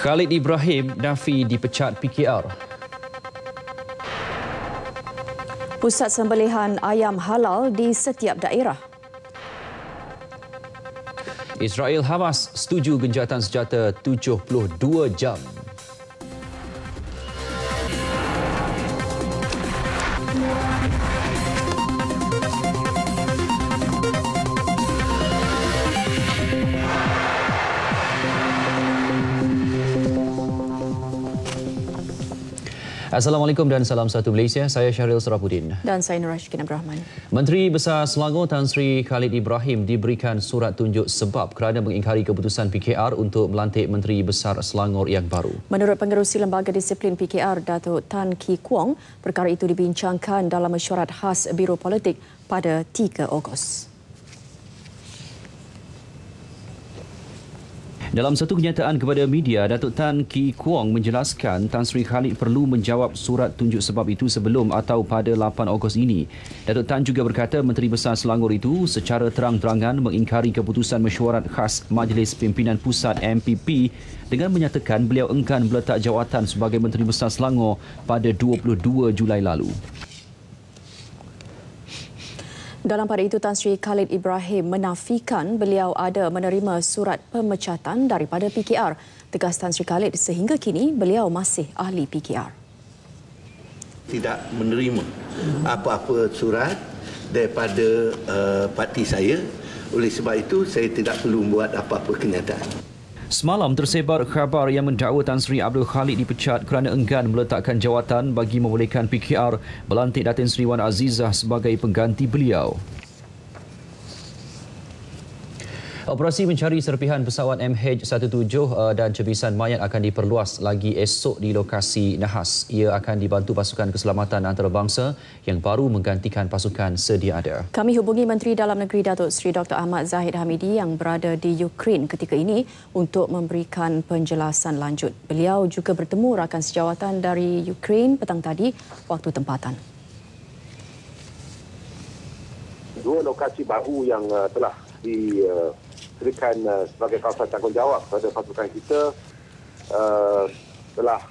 Khalid Ibrahim nafi dipecat PKR. Pusat sembelihan ayam halal di setiap daerah. Israel Hamas setuju genjatan senjata 72 jam. Assalamualaikum dan salam satu Malaysia. Saya Syahril Serapuddin. Dan saya Nur Ashkin Abdul Rahman. Menteri Besar Selangor Tan Sri Khalid Ibrahim diberikan surat tunjuk sebab kerana mengingkari keputusan PKR untuk melantik Menteri Besar Selangor yang baru. Menurut Pengerusi Lembaga Disiplin PKR, Datuk Tan Ki Kuang, perkara itu dibincangkan dalam mesyuarat khas Biro Politik pada 3 Ogos. Dalam satu kenyataan kepada media, Datuk Tan Ki Kuang menjelaskan Tan Sri Khalid perlu menjawab surat tunjuk sebab itu sebelum atau pada 8 Ogos ini. Datuk Tan juga berkata Menteri Besar Selangor itu secara terang-terangan mengingkari keputusan mesyuarat khas Majlis Pimpinan Pusat MPP dengan menyatakan beliau enggan meletak jawatan sebagai Menteri Besar Selangor pada 22 Julai lalu. Dalam pada itu, Tan Sri Khalid Ibrahim menafikan beliau ada menerima surat pemecatan daripada PKR. Tegas Tan Sri Khalid, sehingga kini beliau masih ahli PKR. Tidak menerima apa-apa surat daripada parti saya. Oleh sebab itu, saya tidak perlu membuat apa-apa kenyataan. Semalam tersebar khabar yang mendakwa Tan Sri Abdul Khalid dipecat kerana enggan meletakkan jawatan bagi membolehkan PKR melantik Datin Sri Wan Azizah sebagai pengganti beliau. Operasi mencari serpihan pesawat MH17 dan cebisan mayat akan diperluas lagi esok di lokasi Nahas. Ia akan dibantu pasukan keselamatan antarabangsa yang baru menggantikan pasukan sedia ada. Kami hubungi Menteri Dalam Negeri Datuk Seri Dr. Ahmad Zahid Hamidi yang berada di Ukraine ketika ini untuk memberikan penjelasan lanjut. Beliau juga bertemu rakan sejawatan dari Ukraine petang tadi waktu tempatan. Dua lokasi baru yang telah diberikan sebagai kawasan tanggungjawab pada pasukan kita telah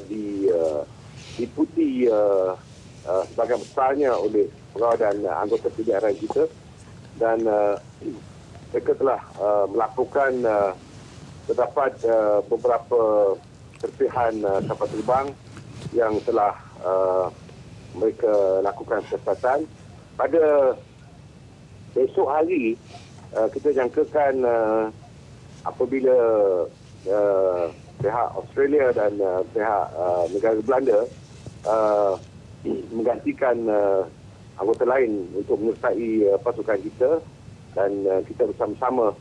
diikuti sebagai besarnya oleh pegawai dan anggota PDRI kita, dan mereka telah melakukan terdapat beberapa serpihan kapal terbang yang telah mereka lakukan siasatan. Pada besok hari kita jangkakan apabila pihak Australia dan pihak negara Belanda menggantikan anggota lain untuk menyertai pasukan kita, dan kita bersama-sama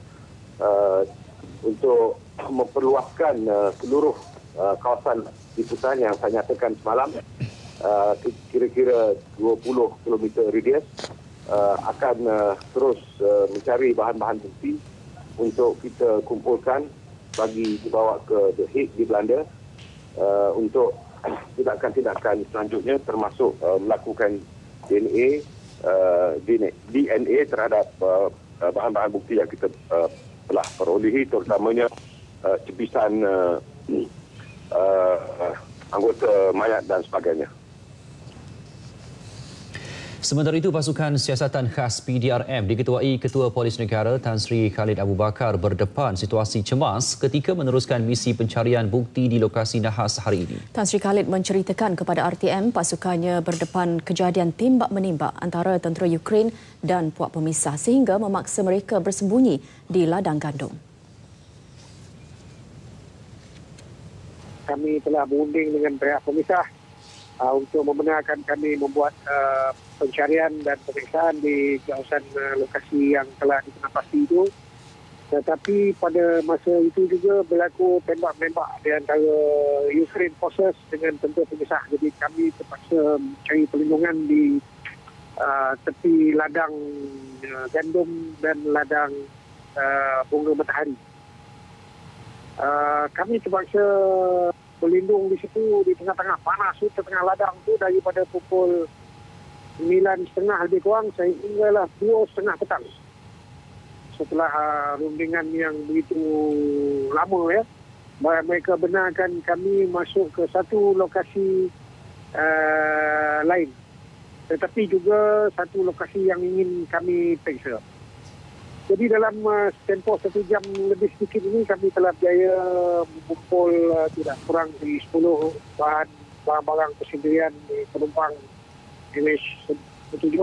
untuk memperluaskan seluruh kawasan liputan yang saya nyatakan semalam, kira-kira 20 km radius. Akan terus mencari bahan-bahan bukti untuk kita kumpulkan bagi dibawa ke The Hague di Belanda untuk tindakan-tindakan selanjutnya, termasuk melakukan DNA terhadap bahan-bahan bukti yang kita telah perolehi, terutamanya cebisan anggota mayat dan sebagainya. Sementara itu, pasukan siasatan khas PDRM diketuai Ketua Polis Negara Tan Sri Khalid Abu Bakar berdepan situasi cemas ketika meneruskan misi pencarian bukti di lokasi Nahas hari ini. Tan Sri Khalid menceritakan kepada RTM pasukannya berdepan kejadian tembak-menembak antara tentera Ukraine dan puak pemisah sehingga memaksa mereka bersembunyi di ladang gandum. Kami telah berunding dengan pihak pemisah untuk membenarkan kami membuat pencarian dan pemeriksaan di kawasan lokasi yang telah dikenal itu. Tetapi pada masa itu juga berlaku tembak-menembak di antara Ukraine Forces dengan tentera pemisah. Jadi kami terpaksa mencari perlindungan di tepi ladang gandum dan ladang bunga matahari. Kami terpaksa berlindung di situ di tengah-tengah panas di tengah ladang tu daripada pukul 9.30 lebih kurang sehinggalah 2.30 petang. Setelah rundingan yang begitu lama ya, mereka benarkan kami masuk ke satu lokasi lain. Tetapi juga satu lokasi yang ingin kami periksa. Jadi dalam tempoh 1 jam lebih sedikit ini kami telah berjaya mengumpul tidak kurang dari 10 barang-barang persendirian di penumpang MH17.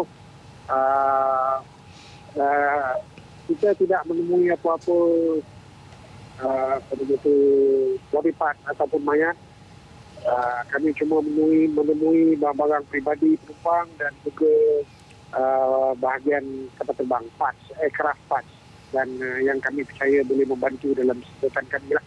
Kita tidak menemui apa-apa body part ataupun mayat. Kami cuma menemui barang-barang peribadi penumpang dan juga bahagian kapal terbang, aircraft parts, dan yang kami percaya boleh membantu dalam sebutan kami lah.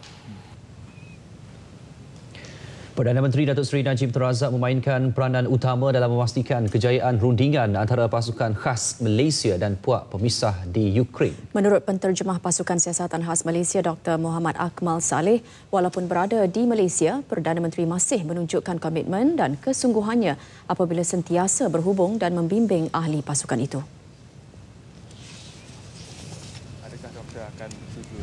Perdana Menteri Datuk Seri Najib Tun Razak memainkan peranan utama dalam memastikan kejayaan rundingan antara pasukan khas Malaysia dan puak pemisah di Ukraine. Menurut penterjemah pasukan siasatan khas Malaysia Dr. Muhammad Akmal Saleh, walaupun berada di Malaysia, Perdana Menteri masih menunjukkan komitmen dan kesungguhannya apabila sentiasa berhubung dan membimbing ahli pasukan itu.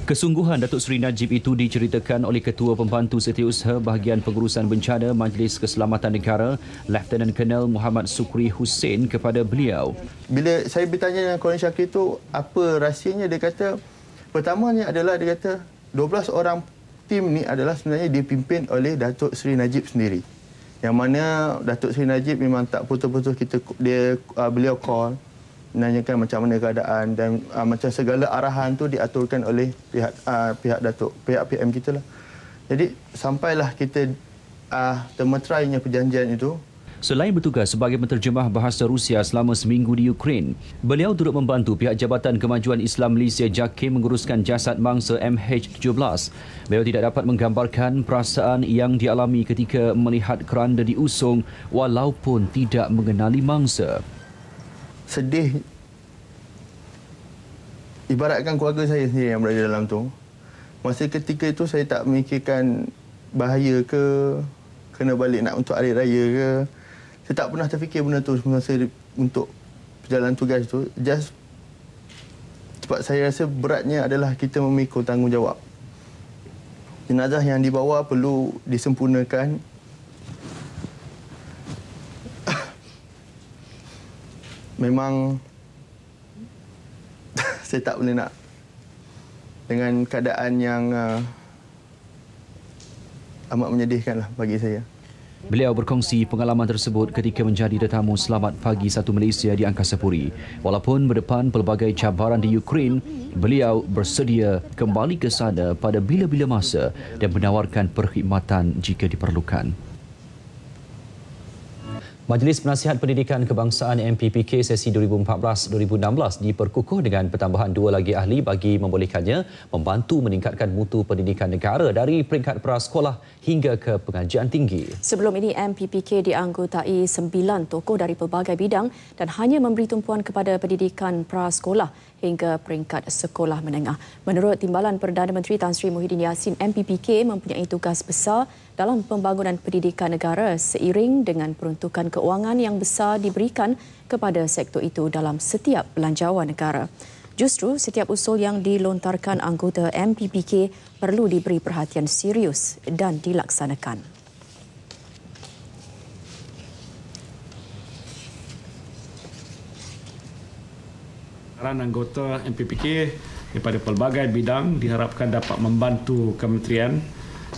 Kesungguhan Datuk Seri Najib itu diceritakan oleh Ketua Pembantu Setiausaha Bahagian Pengurusan Bencana Majlis Keselamatan Negara, Lieutenant Colonel Muhammad Sukri Hussein kepada beliau. Bila saya bertanya dengan Colonel Syakir itu, apa rahsianya, dia kata, pertamanya adalah dia kata 12 orang tim ni adalah sebenarnya dipimpin oleh Datuk Seri Najib sendiri. Yang mana Datuk Seri Najib memang tak putus-putus beliau call, menanyakan macam mana keadaan dan macam segala arahan tu diaturkan oleh pihak PM kita lah. Jadi sampailah kita termeterainya perjanjian itu. Selain bertugas sebagai penterjemah bahasa Rusia selama seminggu di Ukraine, beliau turut membantu pihak Jabatan Kemajuan Islam Malaysia JAKIM menguruskan jasad mangsa MH17. Beliau tidak dapat menggambarkan perasaan yang dialami ketika melihat keranda diusung walaupun tidak mengenali mangsa. Sedih. Ibaratkan keluarga saya sendiri yang berada dalam tu. Masa ketika itu saya tak memikirkan bahaya ke, kena balik nak untuk hari raya ke. Saya tak pernah terfikir benda tu semasa untuk perjalanan tugas tu. Just sebab saya rasa beratnya adalah kita memikul tanggungjawab. Jenazah yang dibawa perlu disempurnakan. Memang saya tak boleh nak dengan keadaan yang amat menyedihkan lah bagi saya. Beliau berkongsi pengalaman tersebut ketika menjadi tetamu Selamat Pagi 1 Malaysia di Angkasa Puri. Walaupun berdepan pelbagai cabaran di Ukraine, beliau bersedia kembali ke sana pada bila-bila masa dan menawarkan perkhidmatan jika diperlukan. Majlis Penasihat Pendidikan Kebangsaan MPPK sesi 2014-2016 diperkukuh dengan pertambahan 2 lagi ahli bagi membolehkannya membantu meningkatkan mutu pendidikan negara dari peringkat prasekolah hingga ke pengajian tinggi. Sebelum ini, MPPK dianggotai 9 tokoh dari pelbagai bidang dan hanya memberi tumpuan kepada pendidikan prasekolah hingga peringkat sekolah menengah. Menurut Timbalan Perdana Menteri Tan Sri Muhyiddin Yassin, MPPK mempunyai tugas besar dalam pembangunan pendidikan negara seiring dengan peruntukan keuangan yang besar diberikan kepada sektor itu dalam setiap belanjawan negara. Justru setiap usul yang dilontarkan anggota MPPK perlu diberi perhatian serius dan dilaksanakan. Anggota MPPK daripada pelbagai bidang diharapkan dapat membantu kementerian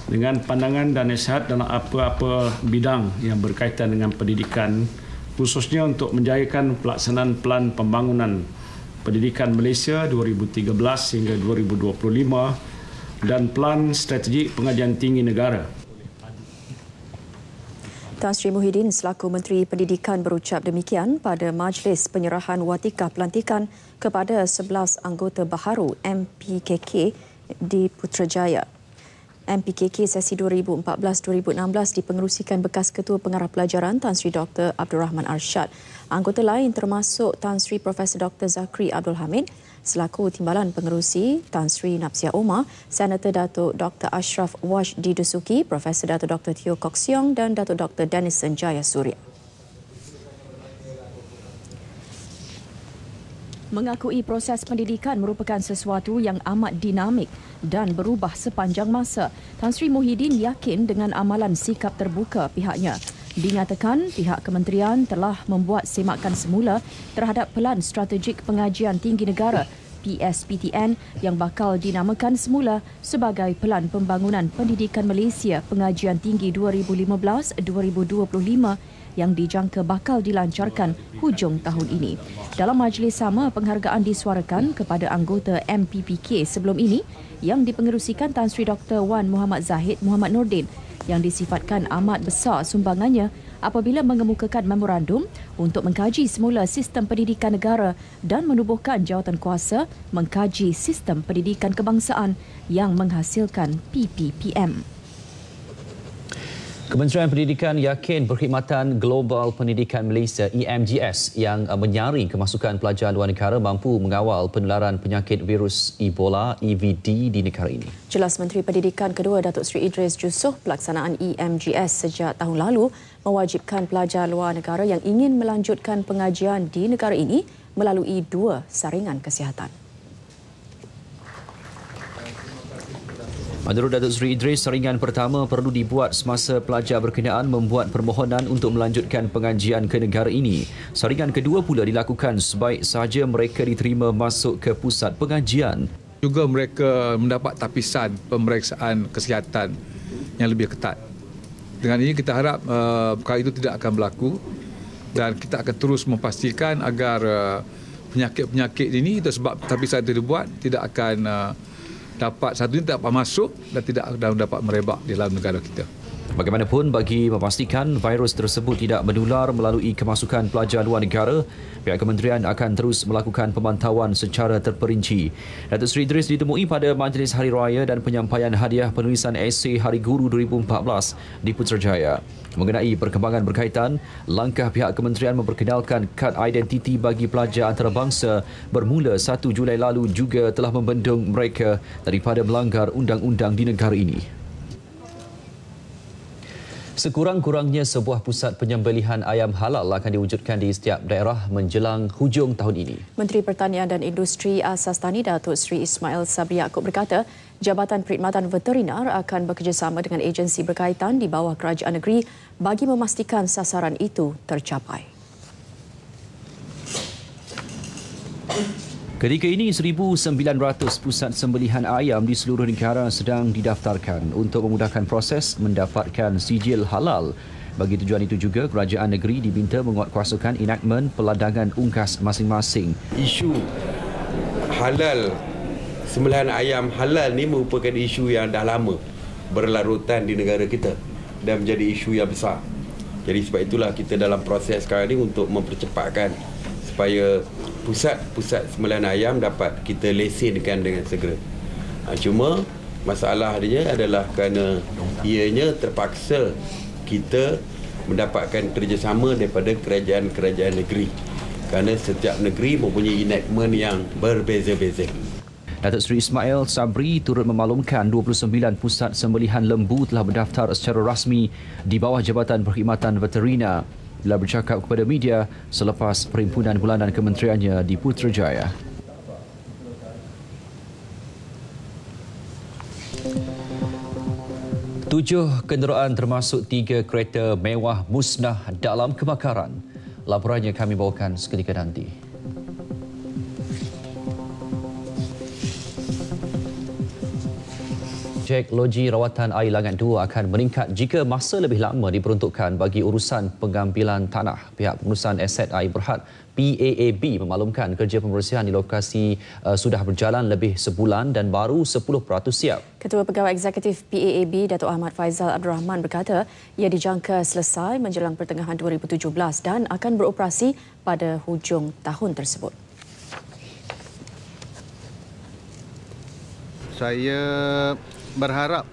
dengan pandangan dan nasihat dalam apa-apa bidang yang berkaitan dengan pendidikan, khususnya untuk menjayakan pelaksanaan Pelan Pembangunan Pendidikan Malaysia 2013 hingga 2025 dan Pelan Strategik Pengajian Tinggi Negara. Tan Sri Muhyiddin selaku Menteri Pendidikan berucap demikian pada majlis penyerahan watikah pelantikan kepada 11 anggota baharu MPKK di Putrajaya. MPKK sesi 2014-2016 dipengerusikan bekas Ketua Pengarah Pelajaran Tan Sri Dr. Abdul Rahman Arsyad. Anggota lain termasuk Tan Sri Profesor Dr. Zakri Abdul Hamid, selaku Timbalan Pengerusi Tan Sri Napsia Omar, Senator Datuk Dr. Ashraf Wajdi Dusuki, Profesor Datuk Dr. Teo Kok Siong dan Datuk Dr. Denison Jayasuriya. mengakui proses pendidikan merupakan sesuatu yang amat dinamik dan berubah sepanjang masa. Tan Sri Muhyiddin yakin dengan amalan sikap terbuka pihaknya. Dinyatakan pihak kementerian telah membuat semakan semula terhadap Pelan Strategik Pengajian Tinggi Negara PSPTN yang bakal dinamakan semula sebagai Pelan Pembangunan Pendidikan Malaysia Pengajian Tinggi 2015-2025 yang dijangka bakal dilancarkan hujung tahun ini. Dalam majlis sama, penghargaan disuarakan kepada anggota MPPK sebelum ini yang dipengerusikan Tan Sri Dr. Wan Muhammad Zahid Muhammad Nordin yang disifatkan amat besar sumbangannya apabila mengemukakan memorandum untuk mengkaji semula sistem pendidikan negara dan menubuhkan jawatan kuasa mengkaji sistem pendidikan kebangsaan yang menghasilkan PPPM. Kementerian Pendidikan yakin Perkhidmatan Global Pendidikan Malaysia EMGS yang menyaring kemasukan pelajar luar negara mampu mengawal penularan penyakit virus Ebola EVD di negara ini. Jelas Menteri Pendidikan kedua Datuk Seri Idris Jusuf, pelaksanaan EMGS sejak tahun lalu mewajibkan pelajar luar negara yang ingin melanjutkan pengajian di negara ini melalui 2 saringan kesihatan. Menurut Datuk Seri Idris, saringan pertama perlu dibuat semasa pelajar berkenaan membuat permohonan untuk melanjutkan pengajian ke negara ini. Saringan kedua pula dilakukan sebaik sahaja mereka diterima masuk ke pusat pengajian. Juga mereka mendapat tapisan pemeriksaan kesihatan yang lebih ketat. Dengan ini kita harap perkara itu tidak akan berlaku dan kita akan terus memastikan agar penyakit-penyakit ini sebab tapisan itu dibuat tidak akan tidak dapat masuk dan tidak dapat merebak di dalam negara kita. Bagaimanapun, bagi memastikan virus tersebut tidak menular melalui kemasukan pelajar luar negara, pihak kementerian akan terus melakukan pemantauan secara terperinci. Datuk Seri Idris ditemui pada Majlis Hari Raya dan penyampaian hadiah penulisan esei Hari Guru 2014 di Putrajaya. Mengenai perkembangan berkaitan, langkah pihak kementerian memperkenalkan kad identiti bagi pelajar antarabangsa bermula 1 Julai lalu juga telah membendung mereka daripada melanggar undang-undang di negara ini. Sekurang-kurangnya sebuah pusat penyembelihan ayam halal akan diwujudkan di setiap daerah menjelang hujung tahun ini. Menteri Pertanian dan Industri Asas Tani Datuk Seri Ismail Sabri Yaakob berkata, Jabatan Perkhidmatan Veterinar akan bekerjasama dengan agensi berkaitan di bawah kerajaan negeri bagi memastikan sasaran itu tercapai. Ketika ini, 1,900 pusat sembelihan ayam di seluruh negara sedang didaftarkan untuk memudahkan proses mendapatkan sijil halal. Bagi tujuan itu juga, kerajaan negeri diminta menguatkuasakan enakmen peladangan unggas masing-masing. Isu halal, sembelihan ayam halal ni merupakan isu yang dah lama berlarutan di negara kita dan menjadi isu yang besar. Jadi sebab itulah kita dalam proses sekarang ini untuk mempercepatkan supaya pusat-pusat sembelihan ayam dapat kita lesenkan dengan segera. Cuma masalah dia adalah kerana ianya terpaksa kita mendapatkan kerjasama daripada kerajaan-kerajaan negeri. Kerana setiap negeri mempunyai enactment yang berbeza-beza. Datuk Seri Ismail Sabri turut memaklumkan 29 pusat sembelihan lembu telah berdaftar secara rasmi di bawah Jabatan Perkhidmatan Veterinar. Bila bercakap kepada media selepas perhimpunan bulanan kementeriannya di Putrajaya. Tujuh kenderaan termasuk 3 kereta mewah musnah dalam kebakaran. Laporannya kami bawakan seketika nanti. Projek Loji Rawatan Air Langat 2 akan meningkat jika masa lebih lama diperuntukkan bagi urusan pengambilan tanah. Pihak Pengurusan Aset Air Berhad PAAB memaklumkan kerja pembersihan di lokasi sudah berjalan lebih sebulan dan baru 10% siap. Ketua Pegawai Eksekutif PAAB Datuk Ahmad Faizal Abdul Rahman berkata ia dijangka selesai menjelang pertengahan 2017 dan akan beroperasi pada hujung tahun tersebut. Saya berharap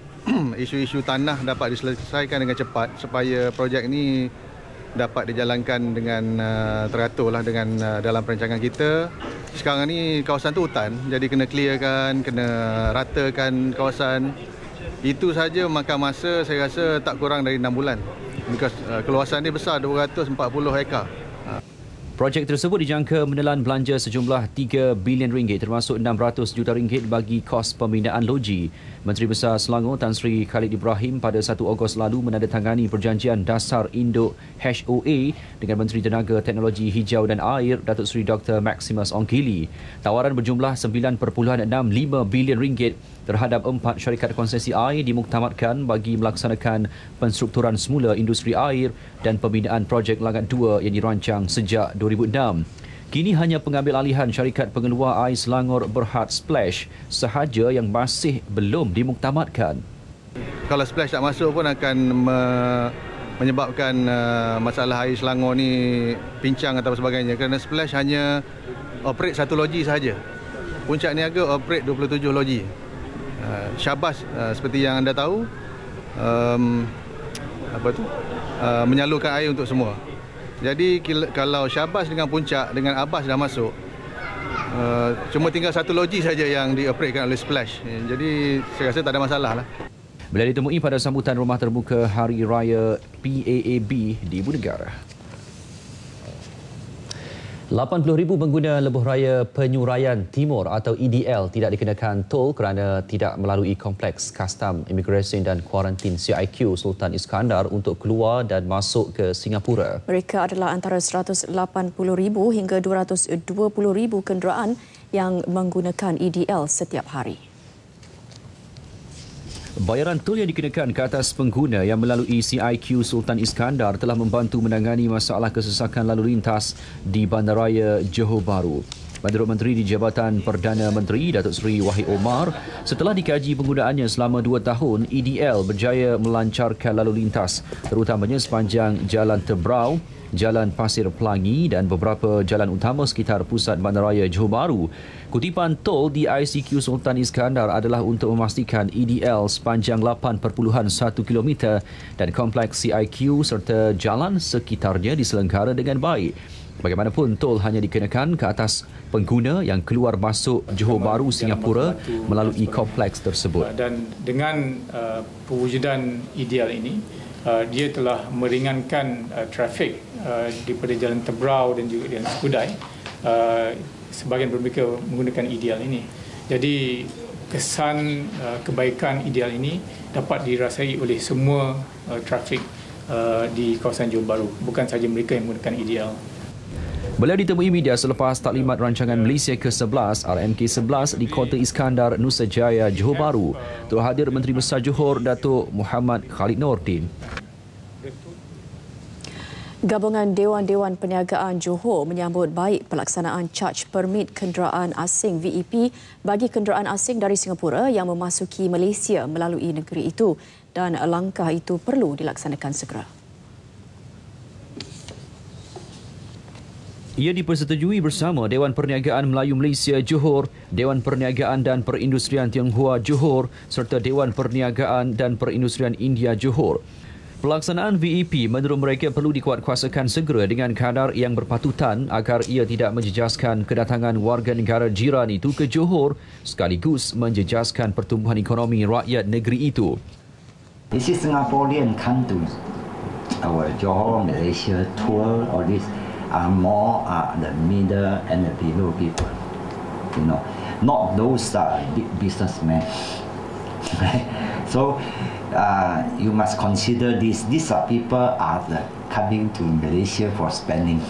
isu-isu tanah dapat diselesaikan dengan cepat supaya projek ini dapat dijalankan dengan teraturlah dengan dalam perancangan kita. Sekarang ni kawasan tu hutan, jadi kena clearkan, kena ratakan kawasan. Itu saja makan masa saya rasa tak kurang dari 6 bulan. Because keluasan dia besar, 240 hektar. Projek tersebut dijangka menelan belanja sejumlah 3 bilion ringgit termasuk 600 juta ringgit bagi kos pembinaan loji. Menteri Besar Selangor Tan Sri Khalid Ibrahim pada 1 Ogos lalu menandatangani perjanjian dasar Indo HOA dengan Menteri Tenaga Teknologi Hijau dan Air Datuk Seri Dr. Maximus Ongkili. Tawaran berjumlah 9.65 bilion ringgit terhadap 4 syarikat konsesi air dimuktamadkan bagi melaksanakan penstrukturan semula industri air dan pembinaan projek Langat 2 yang dirancang sejak 2006. Kini hanya pengambil alihan syarikat pengeluar air Selangor Berhad Splash sahaja yang masih belum dimuktamadkan. Kalau Splash tak masuk pun akan menyebabkan masalah air Selangor ni pincang atau sebagainya, kerana Splash hanya operate satu loji sahaja. Puncak Niaga operate 27 loji. Syabas seperti yang anda tahu menyalurkan air untuk semua. Jadi kalau Syabas dengan Puncak dengan Abbas dah masuk, cuma tinggal satu loji saja yang dioperasikan oleh Splash. Jadi saya rasa tak ada masalah lah. Bila ditemui pada sambutan rumah terbuka Hari Raya PAAB di Ibu Negara. 80,000 pengguna lebuh raya Penyuraian Timur atau EDL tidak dikenakan tol kerana tidak melalui kompleks Kastam, Imigresen dan Kuarantin CIQ Sultan Iskandar untuk keluar dan masuk ke Singapura. Mereka adalah antara 180,000 hingga 220,000 kenderaan yang menggunakan EDL setiap hari. Bayaran tol yang dikenakan ke atas pengguna yang melalui CIQ Sultan Iskandar telah membantu menangani masalah kesesakan lalu lintas di Bandaraya Johor Bahru. Menurut Menteri di Jabatan Perdana Menteri Datuk Seri Wahid Omar, setelah dikaji penggunaannya selama 2 tahun, EDL berjaya melancarkan lalu lintas terutamanya sepanjang Jalan Tebrau, Jalan Pasir Pelangi dan beberapa jalan utama sekitar pusat Bandaraya Johor Bahru. Kutipan tol di ICQ Sultan Iskandar adalah untuk memastikan EDL sepanjang 8.1 km dan kompleks CIQ serta jalan sekitarnya diselenggara dengan baik. Bagaimanapun, tol hanya dikenakan ke atas pengguna yang keluar masuk Johor Bahru, Singapura melalui kompleks tersebut. Dan dengan pewujudan EDL ini, dia telah meringankan trafik daripada Jalan Tebrau dan juga Jalan Skudai. Sebahagian mereka menggunakan EDL ini. Jadi kesan kebaikan EDL ini dapat dirasai oleh semua trafik di kawasan Johor Bahru, bukan sahaja mereka yang menggunakan EDL. Beliau ditemui media selepas taklimat rancangan Malaysia ke-11 RMK-11 di Kota Iskandar, Nusa Jaya, Johor Bahru. Turut hadir Menteri Besar Johor Datuk Muhammad Khalid Nordin. Gabungan Dewan-Dewan Perniagaan Johor menyambut baik pelaksanaan caj permit kenderaan asing VEP bagi kenderaan asing dari Singapura yang memasuki Malaysia melalui negeri itu dan langkah itu perlu dilaksanakan segera. Ia dipersetujui bersama Dewan Perniagaan Melayu Malaysia Johor, Dewan Perniagaan dan Perindustrian Tionghoa Johor serta Dewan Perniagaan dan Perindustrian India Johor. Pelaksanaan VEP menurut mereka perlu dikuatkuasakan segera dengan kadar yang berpatutan agar ia tidak menjejaskan kedatangan warga negara jiran itu ke Johor sekaligus menjejaskan pertumbuhan ekonomi rakyat negeri itu. This is Singaporean countries. Our Johor, Malaysia tour, all this are more the middle and the below people. You know, not those big businessmen. So you must consider this. These are people are coming to Malaysia for spending.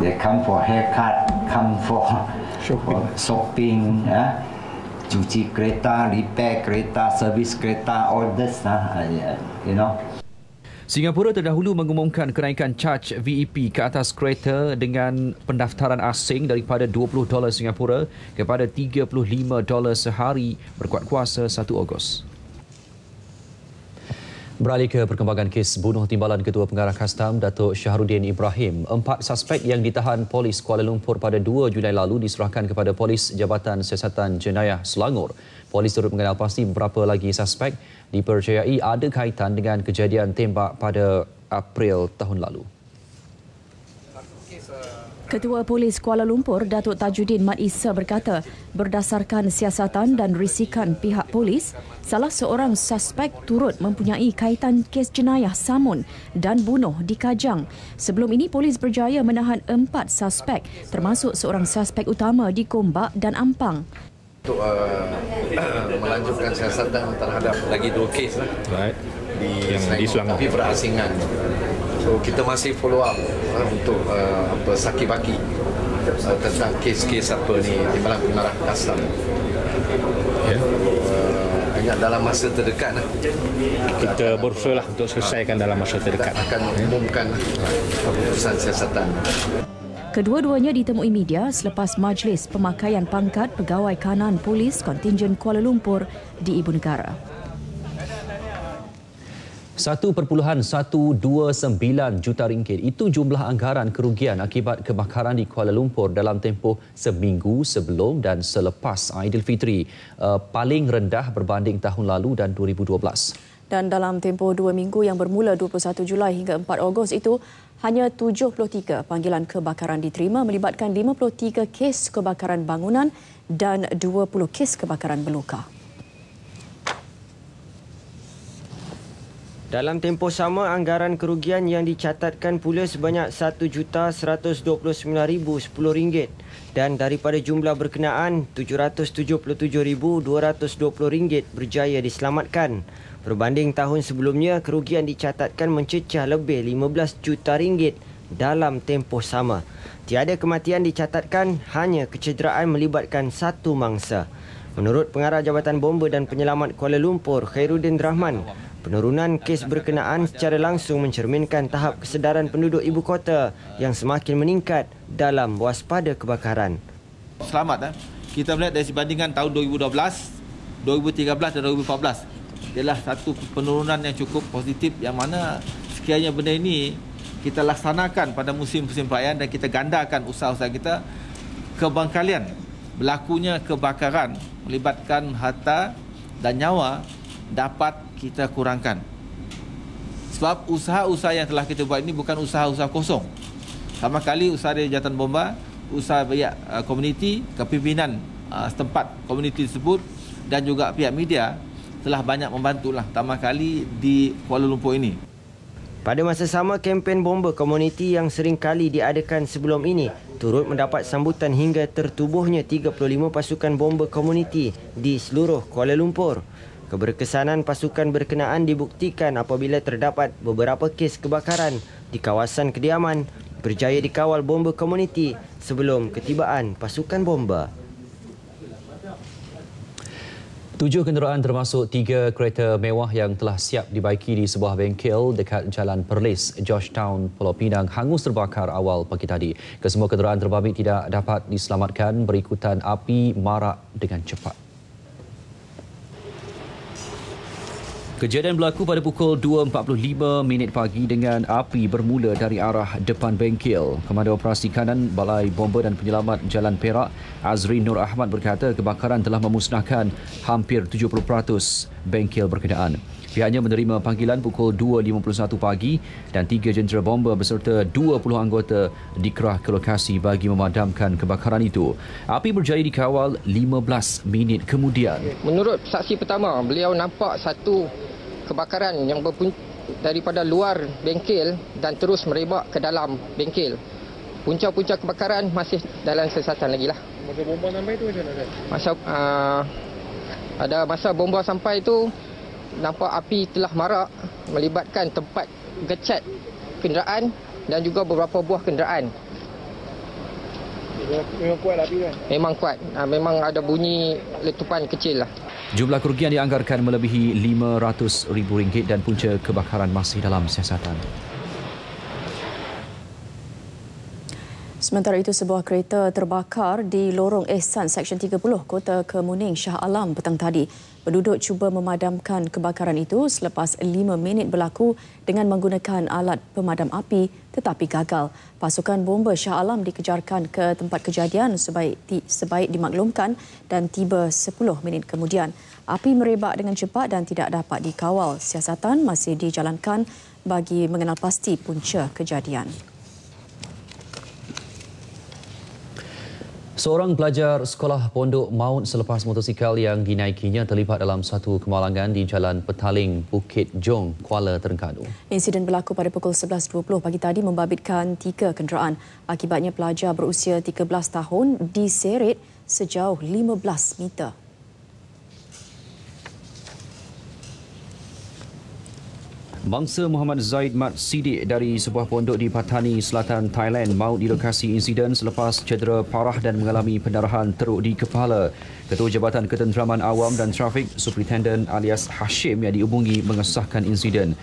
They come for haircut, come for shopping, cuci kereta, repair kereta, service kereta, all this, you know. Singapura terdahulu mengumumkan kenaikan caj VEP ke atas kereta dengan pendaftaran asing daripada $20 Singapura kepada $35 sehari berkuat kuasa 1 Ogos. Beralih ke perkembangan kes bunuh timbalan Ketua Pengarah Kastam Datuk Syahrudin Ibrahim. 4 suspek yang ditahan polis Kuala Lumpur pada 2 Julai lalu diserahkan kepada Polis Jabatan Siasatan Jenayah Selangor. Polis turut mengenal pasti beberapa lagi suspek dipercayai ada kaitan dengan kejadian tembak pada April tahun lalu. Ketua Polis Kuala Lumpur, Datuk Tajuddin Mat Isa berkata, berdasarkan siasatan dan risikan pihak polis, salah seorang suspek turut mempunyai kaitan kes jenayah samun dan bunuh di Kajang. Sebelum ini, polis berjaya menahan 4 suspek, termasuk seorang suspek utama di Gombak dan Ampang. Untuk melanjutkan siasatan terhadap lagi 2 kes di Selangor, tapi berasingan. So kita masih follow up untuk saki-baki tentang kes-kes apa ni timbalan pengarah custom. Ingat dalam masa terdekat kita berusaha untuk selesaikan dalam masa terdekat. Kita akan umumkan keputusan siasatan. Kedua-duanya ditemui media selepas majlis pemakaian pangkat Pegawai Kanan Polis Kontingen Kuala Lumpur di Ibu Negara. 1.129 juta ringgit itu jumlah anggaran kerugian akibat kebakaran di Kuala Lumpur dalam tempoh seminggu sebelum dan selepas Aidilfitri, paling rendah berbanding tahun lalu dan 2012. Dan dalam tempoh 2 minggu yang bermula 21 Julai hingga 4 Ogos itu, hanya 73 panggilan kebakaran diterima melibatkan 53 kes kebakaran bangunan dan 20 kes kebakaran beluka. Dalam tempoh sama, anggaran kerugian yang dicatatkan pula sebanyak RM1,129,010 dan daripada jumlah berkenaan RM777,220 berjaya diselamatkan. Berbanding tahun sebelumnya, kerugian dicatatkan mencecah lebih RM15 juta dalam tempoh sama. Tiada kematian dicatatkan, hanya kecederaan melibatkan 1 mangsa. Menurut Pengarah Jabatan Bomba dan Penyelamat Kuala Lumpur, Khairuddin Rahman, penurunan kes berkenaan secara langsung mencerminkan tahap kesedaran penduduk ibu kota yang semakin meningkat dalam waspada kebakaran. Selamat. Kita melihat dari bandingan tahun 2012, 2013 dan 2014. Ialah satu penurunan yang cukup positif yang mana sekiranya benda ini kita laksanakan pada musim-musim perayaan dan kita gandakan usaha-usaha kita, kebangkalian berlakunya kebakaran melibatkan harta dan nyawa dapat kita kurangkan. Sebab usaha-usaha yang telah kita buat ini bukan usaha-usaha kosong. Sama kali usaha dari Jabatan Bomba, usaha pihak komuniti, kepimpinan setempat komuniti tersebut dan juga pihak media telah banyak membantulah pertama kali di Kuala Lumpur ini. Pada masa sama, kempen bomba komuniti yang sering kali diadakan sebelum ini turut mendapat sambutan hingga tertubuhnya 35 pasukan bomba komuniti di seluruh Kuala Lumpur. Keberkesanan pasukan berkenaan dibuktikan apabila terdapat beberapa kes kebakaran di kawasan kediaman berjaya dikawal bomba komuniti sebelum ketibaan pasukan bomba. 7 kenderaan termasuk 3 kereta mewah yang telah siap dibaiki di sebuah bengkel dekat Jalan Perlis, Georgetown, Pulau Pinang hangus terbakar awal pagi tadi. Kesemua kenderaan terbabit tidak dapat diselamatkan berikutan api marak dengan cepat. Kejadian berlaku pada pukul 2.45 pagi dengan api bermula dari arah depan bengkel. Komandan Operasi Kanan Balai Bomba dan Penyelamat Jalan Perak, Azrin Nur Ahmad berkata kebakaran telah memusnahkan hampir 70% bengkel berkenaan. Pihaknya menerima panggilan pukul 2.51 pagi dan 3 jentera bomba beserta 20 anggota dikerah ke lokasi bagi memadamkan kebakaran itu. Api berjaya dikawal 15 minit kemudian. Menurut saksi pertama, beliau nampak satu kebakaran yang daripada luar bengkel dan terus merebak ke dalam bengkel. Punca-punca kebakaran masih dalam siasatan lagi lah. Masa bomba sampai tu macam mana? Masa bomba sampai tu nampak api telah marak melibatkan tempat gecat kenderaan dan juga beberapa buah kenderaan. Memang kuat api kan? Memang kuat. Memang ada bunyi letupan kecil lah. Jumlah kerugian dianggarkan melebihi RM500,000 dan punca kebakaran masih dalam siasatan. Sementara itu, sebuah kereta terbakar di lorong Ehsan Seksyen 30 Kota Kemuning, Shah Alam petang tadi. Penduduk cuba memadamkan kebakaran itu selepas 5 minit berlaku dengan menggunakan alat pemadam api tetapi gagal. Pasukan bomba Shah Alam dikejarkan ke tempat kejadian sebaik dimaklumkan dan tiba 10 minit kemudian. Api merebak dengan cepat dan tidak dapat dikawal. Siasatan masih dijalankan bagi mengenal pasti punca kejadian. Seorang pelajar sekolah pondok maut selepas motosikal yang dinaikinya terlibat dalam satu kemalangan di Jalan Petaling, Bukit Jong, Kuala Terengganu. Insiden berlaku pada pukul 11.20 pagi tadi membabitkan 3 kenderaan. Akibatnya pelajar berusia 13 tahun diseret sejauh 15 meter. Bangsa Muhammad Zaid Mat Sidik dari sebuah pondok di Patani, Selatan Thailand maut di lokasi insiden selepas cedera parah dan mengalami pendarahan teruk di kepala. Ketua Jabatan Ketenteraman Awam dan Trafik, Superintendent alias Hashim yang dihubungi mengesahkan insiden.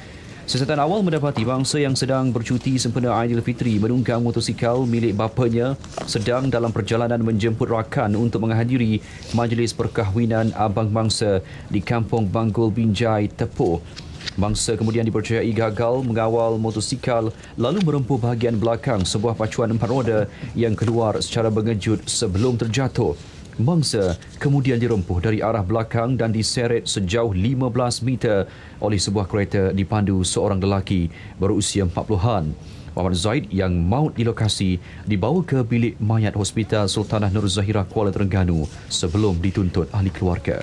Siasatan awal mendapati bangsa yang sedang bercuti sempena Aidilfitri menunggang motosikal milik bapanya sedang dalam perjalanan menjemput rakan untuk menghadiri majlis perkahwinan abang bangsa di Kampung Banggul Binjai, Tepoh. Bangsa kemudian dipercayai gagal mengawal motosikal lalu merempuh bahagian belakang sebuah pacuan 4 roda yang keluar secara mengejut sebelum terjatuh. Bangsa kemudian dirempuh dari arah belakang dan diseret sejauh 15 meter oleh sebuah kereta dipandu seorang lelaki berusia 40-an. Muhammad Zaid yang maut di lokasi dibawa ke bilik mayat Hospital Sultanah Nur Zahirah Kuala Terengganu sebelum dituntut ahli keluarga.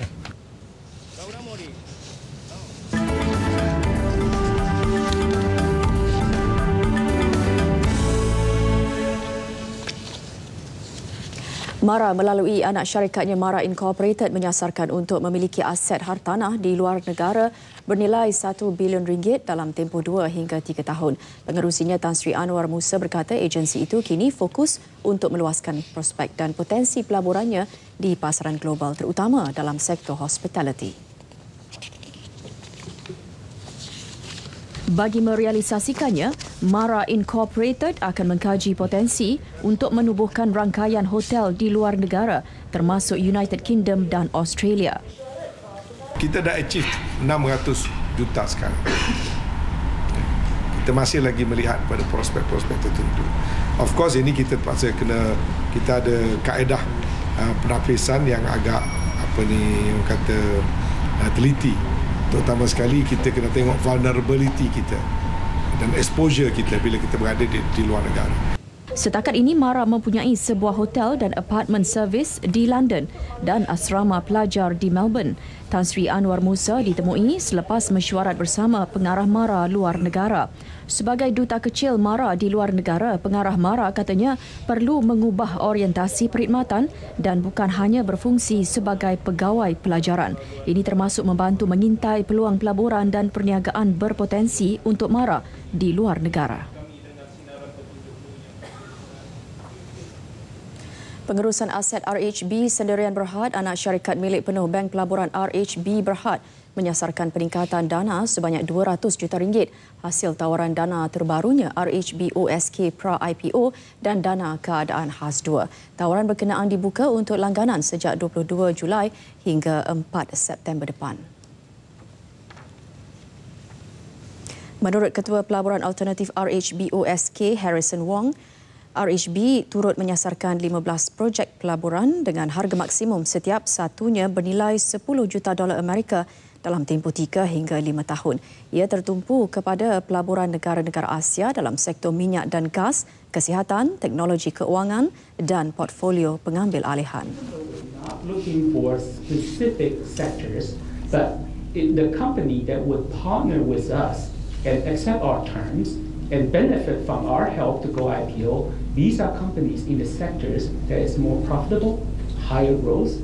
MARA melalui anak syarikatnya MARA Incorporated menyasarkan untuk memiliki aset hartanah di luar negara bernilai RM1 bilion dalam tempoh 2 hingga 3 tahun. Pengerusinya Tan Sri Anwar Musa berkata agensi itu kini fokus untuk meluaskan prospek dan potensi pelaburannya di pasaran global terutama dalam sektor hospitality. Bagi merealisasikannya, MARA Incorporated akan mengkaji potensi untuk menubuhkan rangkaian hotel di luar negara termasuk United Kingdom dan Australia. Kita dah achieve 600 juta sekarang. Kita masih lagi melihat pada prospek-prospek tertentu. Of course ini kita terpaksa kita ada kaedah penapisan yang agak teliti. Terutama sekali kita kena tengok vulnerability kita dan exposure kita bila kita berada di luar negara. Setakat ini MARA mempunyai sebuah hotel dan apartment service di London dan asrama pelajar di Melbourne. Tan Sri Anwar Musa ditemui selepas mesyuarat bersama pengarah MARA luar negara. Sebagai duta kecil MARA di luar negara, pengarah MARA katanya perlu mengubah orientasi perkhidmatan dan bukan hanya berfungsi sebagai pegawai pelajaran. Ini termasuk membantu mengintai peluang pelaburan dan perniagaan berpotensi untuk MARA di luar negara. Pengurusan aset RHB Sendirian Berhad, anak syarikat milik penuh Bank Pelaburan RHB Berhad, menyasarkan peningkatan dana sebanyak RM200 juta hasil tawaran dana terbarunya RHB OSK pra-IPO dan dana keadaan khas 2. Tawaran berkenaan dibuka untuk langganan sejak 22 Julai hingga 4 September depan. Menurut Ketua Pelaburan Alternatif RHB OSK Harrison Wong, RHB turut menyasarkan 15 projek pelaburan dengan harga maksimum setiap satunya bernilai $10 juta Amerika dalam tempoh 3 hingga 5 tahun. Ia tertumpu kepada pelaburan negara-negara Asia dalam sektor minyak dan gas, kesihatan, teknologi keuangan dan portfolio pengambil alihan. Not looking for specific sectors, but the company that would partner with us and accept our terms and benefit from our help to go IPO, these are companies in the sectors that is more profitable, higher growth.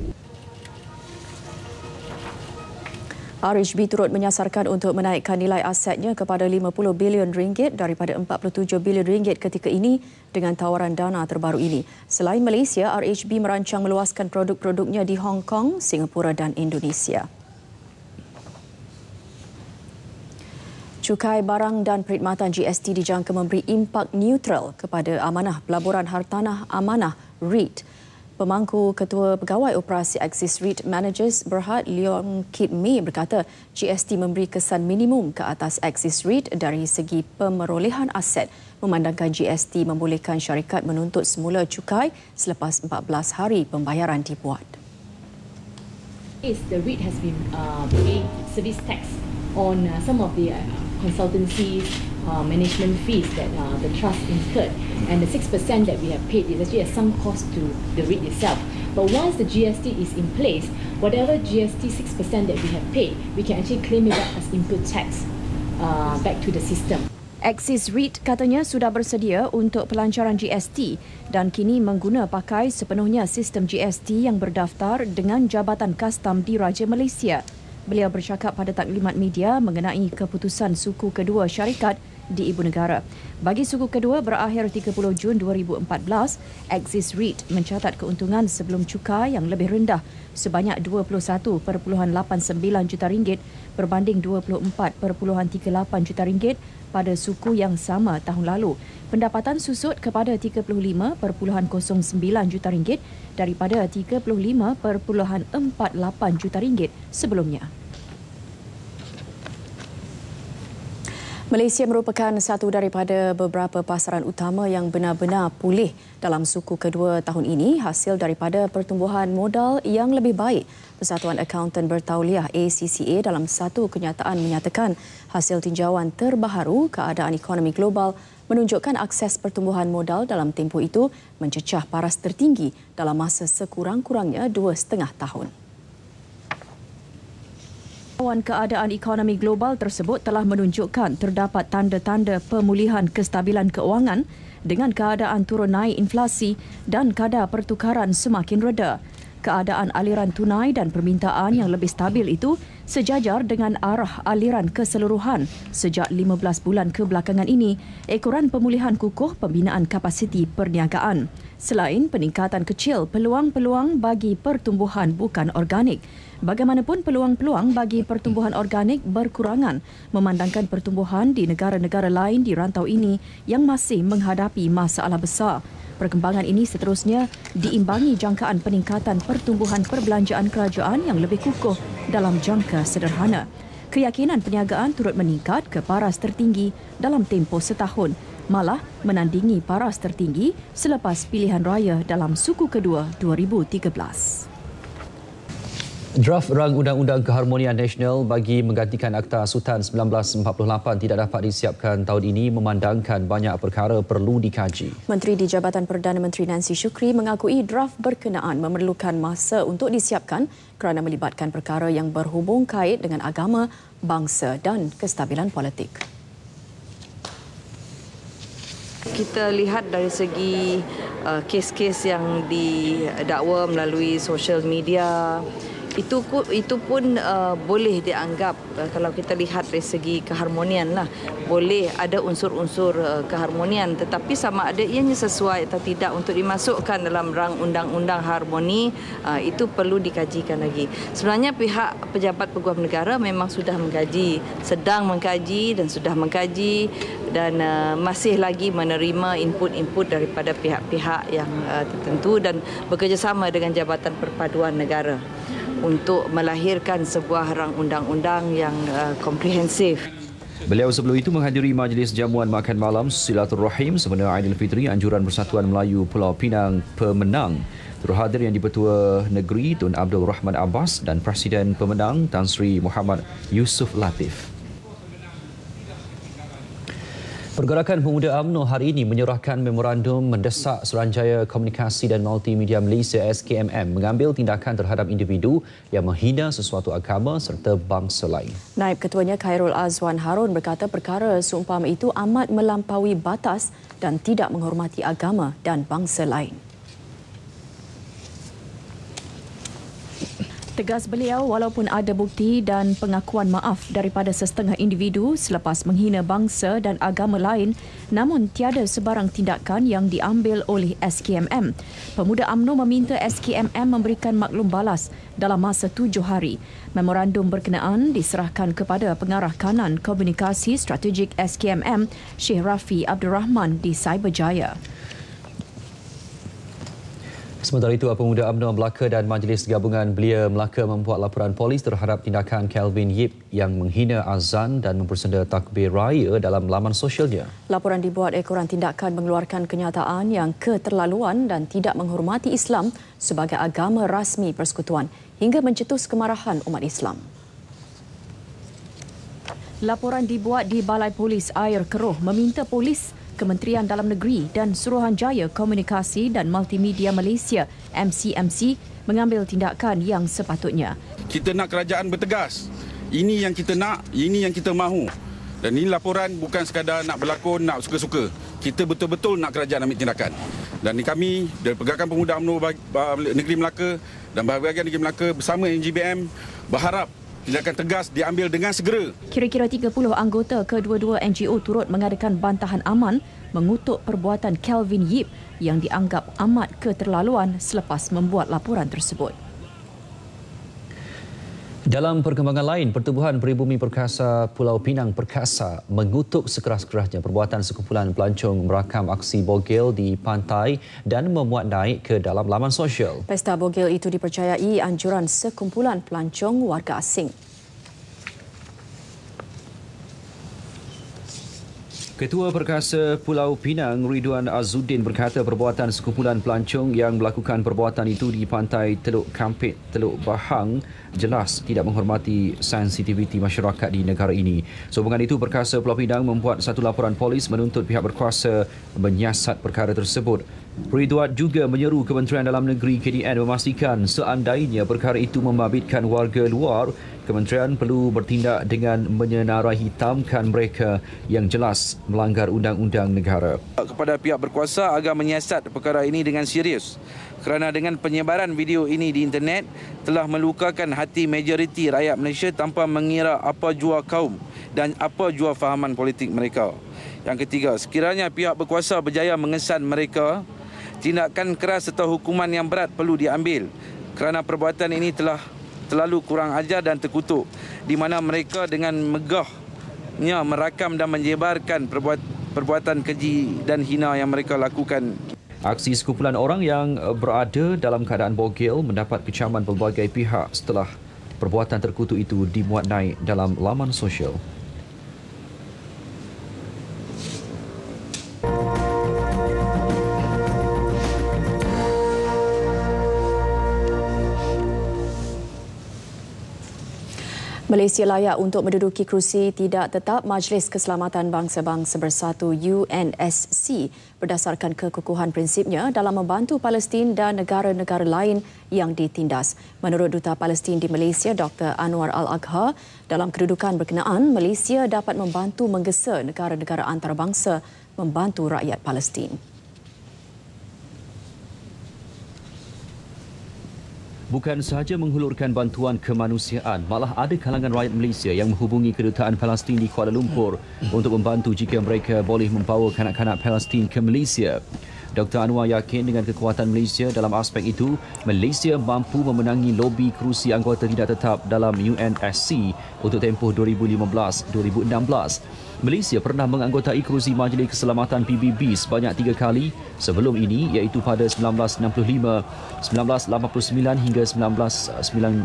RHB turut menyasarkan untuk menaikkan nilai asetnya kepada RM50 bilion daripada RM47 bilion ketika ini dengan tawaran dana terbaru ini. Selain Malaysia, RHB merancang meluaskan produk-produknya di Hong Kong, Singapura dan Indonesia. Cukai Barang dan Perkhidmatan GST dijangka memberi impak neutral kepada Amanah Pelaburan Hartanah Amanah REIT. Pemangku Ketua Pegawai Operasi Axis REIT Managers Berhad Leong Kip Mei berkata GST memberi kesan minimum ke atas Axis REIT dari segi pemerolehan aset memandangkan GST membolehkan syarikat menuntut semula cukai selepas 14 hari pembayaran dibuat. The REIT has been paying service tax on some of the consultancies management fees that the trust incurred, and the 6% that we have paid is actually a sunk cost to the REIT itself. But once the GST is in place, whatever GST 6% that we have paid, we can actually claim it back as input tax back to the system. Axis REIT katanya sudah bersedia untuk pelancaran GST dan kini pakai sepenuhnya sistem GST yang berdaftar dengan Jabatan Kastam Diraja Malaysia. Beliau bercakap pada taklimat media mengenai keputusan suku kedua syarikat di ibu negara. Bagi suku kedua berakhir 30 Jun 2014, Axis REIT mencatat keuntungan sebelum cukai yang lebih rendah sebanyak 21.89 juta ringgit berbanding 24.38 juta ringgit pada suku yang sama tahun lalu. Pendapatan susut kepada 35.09 juta ringgit daripada 35.48 juta ringgit sebelumnya. Malaysia merupakan satu daripada beberapa pasaran utama yang benar-benar pulih dalam suku kedua tahun ini hasil daripada pertumbuhan modal yang lebih baik. Persatuan Akauntan Bertauliah ACCA dalam satu kenyataan menyatakan hasil tinjauan terbaharu keadaan ekonomi global menunjukkan akses pertumbuhan modal dalam tempoh itu mencecah paras tertinggi dalam masa sekurang-kurangnya 2,5 tahun. Keadaan ekonomi global tersebut telah menunjukkan terdapat tanda-tanda pemulihan kestabilan keuangan dengan keadaan turun naik inflasi dan kadar pertukaran semakin reda. Keadaan aliran tunai dan permintaan yang lebih stabil itu sejajar dengan arah aliran keseluruhan sejak 15 bulan kebelakangan ini, ekoran pemulihan kukuh pembinaan kapasiti perniagaan. Selain peningkatan kecil peluang-peluang bagi pertumbuhan bukan organik, bagaimanapun peluang-peluang bagi pertumbuhan organik berkurangan memandangkan pertumbuhan di negara-negara lain di rantau ini yang masih menghadapi masalah besar. Perkembangan ini seterusnya diimbangi jangkaan peningkatan pertumbuhan perbelanjaan kerajaan yang lebih kukuh dalam jangka sederhana. Keyakinan perniagaan turut meningkat ke paras tertinggi dalam tempoh setahun, malah menandingi paras tertinggi selepas pilihan raya dalam suku kedua 2013. Draft Rang Undang-Undang Keharmonian Nasional bagi menggantikan Akta Sultan 1948 tidak dapat disiapkan tahun ini memandangkan banyak perkara perlu dikaji. Menteri di Jabatan Perdana Menteri Nancy Shukri mengakui draft berkenaan memerlukan masa untuk disiapkan kerana melibatkan perkara yang berhubung kait dengan agama, bangsa dan kestabilan politik. Kita lihat dari segi kes-kes yang didakwa melalui sosial media, itu pun boleh dianggap, kalau kita lihat dari segi keharmonian lah, boleh ada unsur-unsur keharmonian, tetapi sama ada ianya sesuai atau tidak untuk dimasukkan dalam rang undang-undang harmoni, itu perlu dikajikan lagi. Sebenarnya pihak pejabat peguam negara memang sudah mengkaji, sedang mengkaji dan sudah mengkaji dan masih lagi menerima input-input daripada pihak-pihak yang tertentu dan bekerjasama dengan Jabatan Perpaduan Negara untuk melahirkan sebuah rang undang-undang yang komprehensif. Beliau sebelum itu menghadiri majlis jamuan makan malam Silaturrahim sempena Aidilfitri Anjuran Persatuan Melayu Pulau Pinang Pemenang. Turut hadir yang di-Pertua Negeri Tun Abdul Rahman Abbas dan Presiden Pemenang Tan Sri Muhammad Yusof Latif. Pergerakan Pemuda UMNO hari ini menyerahkan memorandum mendesak Suruhanjaya Komunikasi dan Multimedia Malaysia SKMM mengambil tindakan terhadap individu yang menghina sesuatu agama serta bangsa lain. Naib Ketuanya Khairul Azwan Harun berkata perkara seumpama itu amat melampaui batas dan tidak menghormati agama dan bangsa lain. Tegas beliau, walaupun ada bukti dan pengakuan maaf daripada sesetengah individu selepas menghina bangsa dan agama lain, namun tiada sebarang tindakan yang diambil oleh SKMM. Pemuda UMNO meminta SKMM memberikan maklum balas dalam masa 7 hari. Memorandum berkenaan diserahkan kepada Pengarah Kanan Komunikasi Strategik SKMM, Syekh Rafi Abdul Rahman di Cyberjaya. Sementara itu, Pemuda UMNO Melaka dan Majlis Gabungan Belia Melaka membuat laporan polis terhadap tindakan Kelvin Yip yang menghina azan dan mempersenda takbir raya dalam laman sosialnya. Laporan dibuat ekoran tindakan mengeluarkan kenyataan yang keterlaluan dan tidak menghormati Islam sebagai agama rasmi persekutuan hingga mencetus kemarahan umat Islam. Laporan dibuat di Balai Polis Air Keruh meminta polis, Kementerian Dalam Negeri dan Suruhanjaya Komunikasi dan Multimedia Malaysia MCMC mengambil tindakan yang sepatutnya. Kita nak kerajaan bertegas. Ini yang kita nak, ini yang kita mahu. Dan ini laporan bukan sekadar nak berlakon, nak suka-suka. Kita betul-betul nak kerajaan ambil tindakan. Dan kami dari Pergerakan Pemuda UMNO Negeri Melaka dan Bahagian Negeri Melaka bersama NGBM berharap tindakan tegas diambil dengan segera. Kira-kira 30 anggota kedua-dua NGO turut mengadakan bantahan aman mengutuk perbuatan Kelvin Yip yang dianggap amat keterlaluan selepas membuat laporan tersebut. Dalam perkembangan lain, Pertubuhan Peribumi Perkasa Pulau Pinang Perkasa mengutuk sekeras-kerasnya perbuatan sekumpulan pelancong merakam aksi bogel di pantai dan memuat naik ke dalam laman sosial. Pesta bogel itu dipercayai anjuran sekumpulan pelancong warga asing. Ketua Perkasa Pulau Pinang, Ridwan Azuddin berkata perbuatan sekumpulan pelancong yang melakukan perbuatan itu di pantai Teluk Kampit, Teluk Bahang jelas tidak menghormati sensitiviti masyarakat di negara ini. Sehubungan itu, Perkasa Pulau Pinang membuat satu laporan polis menuntut pihak berkuasa menyiasat perkara tersebut. Ridwan juga menyeru Kementerian Dalam Negeri KDN memastikan seandainya perkara itu membabitkan warga luar, Kementerian perlu bertindak dengan menyenarai hitamkan mereka yang jelas melanggar undang-undang negara. Kepada pihak berkuasa agar menyiasat perkara ini dengan serius kerana dengan penyebaran video ini di internet telah melukakan hati majoriti rakyat Malaysia tanpa mengira apa jua kaum dan apa jua fahaman politik mereka. Yang ketiga, sekiranya pihak berkuasa berjaya mengesan mereka, tindakan keras serta hukuman yang berat perlu diambil kerana perbuatan ini telah terlalu kurang ajar dan terkutuk di mana mereka dengan megahnya merakam dan menyebarkan perbuatan keji dan hina yang mereka lakukan. Aksi sekumpulan orang yang berada dalam keadaan bogel mendapat kecaman pelbagai pihak setelah perbuatan terkutuk itu dimuat naik dalam laman sosial. Malaysia layak untuk menduduki kerusi tidak tetap Majlis Keselamatan Bangsa-Bangsa Bersatu UNSC berdasarkan kekukuhan prinsipnya dalam membantu Palestin dan negara-negara lain yang ditindas. Menurut Duta Palestin di Malaysia, Dr. Anwar Al-Agha, dalam kedudukan berkenaan, Malaysia dapat membantu menggesa negara-negara antarabangsa membantu rakyat Palestin. Bukan sahaja menghulurkan bantuan kemanusiaan, malah ada kalangan rakyat Malaysia yang menghubungi kedutaan Palestin di Kuala Lumpur untuk membantu jika mereka boleh membawa kanak-kanak Palestin ke Malaysia. Dr. Anwar yakin dengan kekuatan Malaysia dalam aspek itu, Malaysia mampu memenangi lobi kerusi anggota tidak tetap dalam UNSC untuk tempoh 2015-2016. Malaysia pernah menganggotai kerusi Majlis Keselamatan PBB sebanyak 3 kali sebelum ini, iaitu pada 1965, 1989 hingga 1990